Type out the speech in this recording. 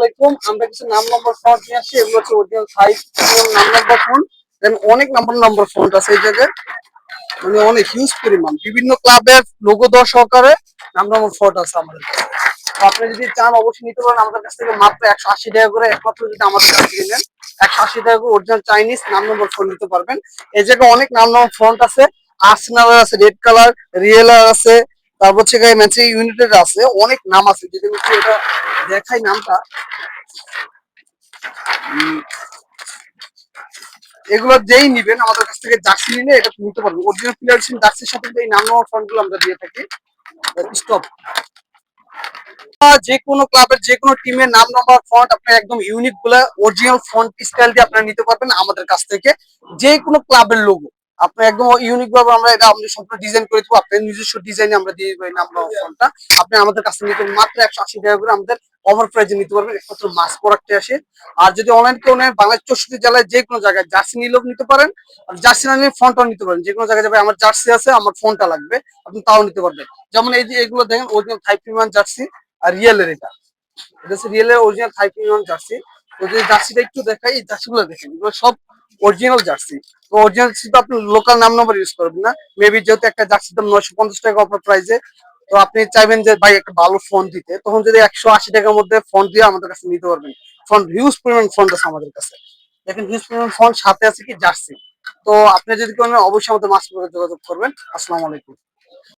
আলাইকুম। আমরা কিছু নাম নম্বর ফন্ট নিয়ে আসছি, এগুলো হচ্ছে অরিজিনাল 5 নাম নম্বর ফন্ট। দেন অনেক নম্বর ফন্ট আছে এই জায়গায়, মানে অনেক হিউজ পরিমাণ বিভিন্ন ক্লাবের লোগো দেওয়া সহকারে নাম নম্বর ফন্ট আছে আমাদের কাছে। তো আপনি যদি চান অবশ্যই নিতে পারেন আমাদের কাছ থেকে, মাত্র 180 টাকা করে। একমাত্র যদি আমাদের কাছ থেকে নেন 180 টাকা করে অরিজিনাল চাইনিজ নাম নম্বর ফন্ট নিতে পারবেন। এই জায়গায় অনেক নাম নম্বর ফন্ট আছে, আর্সেনাল আছে, রেড কালার, রিয়েলার আছে, তারপর হচ্ছে ম্যাচে ইউনাইটেড আছে, অনেক নাম আছে। যদি এটা দেখাই নামটা, এগুলো যেই নিবেন আমাদের কাছ থেকে জার্সি নিলে এটা নিতে পারবেন। অরিজিনাল প্লেয়ার জার্সির সাথে এই নাম নেওয়ার ফন্ট গুলো আমরা দিয়ে থাকি। স্টপ। যে কোনো ক্লাবের যে কোনো টিমের নাম নাম্বার ফন্ট আপনি একদম ইউনিক গুলা অরিজিনাল ফন্ট স্টাইল দিয়ে আপনারা নিতে পারবেন আমাদের কাছ থেকে। যে কোনো ক্লাবের লোগো আপনি একদম ইউনিক ভাবে আমরা এটা আমাদের সম্পূর্ণ ডিজাইন করে দেবো। আপনার নিজস্ব ডিজাইনে আমরা দিয়ে দেবো এই নাম নাম্বার ফন্টটা। আপনি আমাদের কাছ থেকে নিতে মাত্র 180 টাকা করে আমাদের ওভার প্রাইজে নিতে পারবেন, একমাত্র মাস প্রোডাক্টে আসে। আর যদি অনলাইন কেউ নেন, বাংলাদেশ 64 জেলায় যে কোনো জায়গায় জার্সি নিলেও নিতে পারেন, আর জার্সি না নিলে ফন্টও নিতে পারেন। যে কোনো জায়গায় যাবে আমার জার্সি আছে, আমার ফোনটা লাগবে, আপনি তাও নিতে পারবেন। যেমন এই যে এগুলো দেখেন অরিজিনাল থাই প্রিমিয়াম জার্সি, আর রিয়েলের এটা এটা হচ্ছে রিয়েলের অরিজিনাল থাই প্রিমিয়াম জার্সি। তো যদি জার্সিটা একটু দেখাই, এই জার্সিগুলো দেখেন, এগুলো সব অরিজিনাল জার্সি। তো অরিজিনাল জার্সি তো আপনি লোকাল নাম নম্বর ইউজ করবেন না। মেবি যেহেতু একটা জার্সির দাম 950 টাকা অফার প্রাইসে, তো আপনি চাইবেন যে ভাই একটা ভালো ফোন দিতে, তখন যদি 180 টাকার মধ্যে ফোন দিয়ে আমাদের কাছে নিতে পারবেন। ফোন হিউজ পরিমাণ ফোন আছে আমাদের কাছে, দেখেন হিউজ পরিমাণ ফোন, সাথে আছে কি জার্সি। তো আপনি যদি কোনো অবশ্যই আমাদের মাস যোগাযোগ করবেন। আসসালামু আলাইকুম।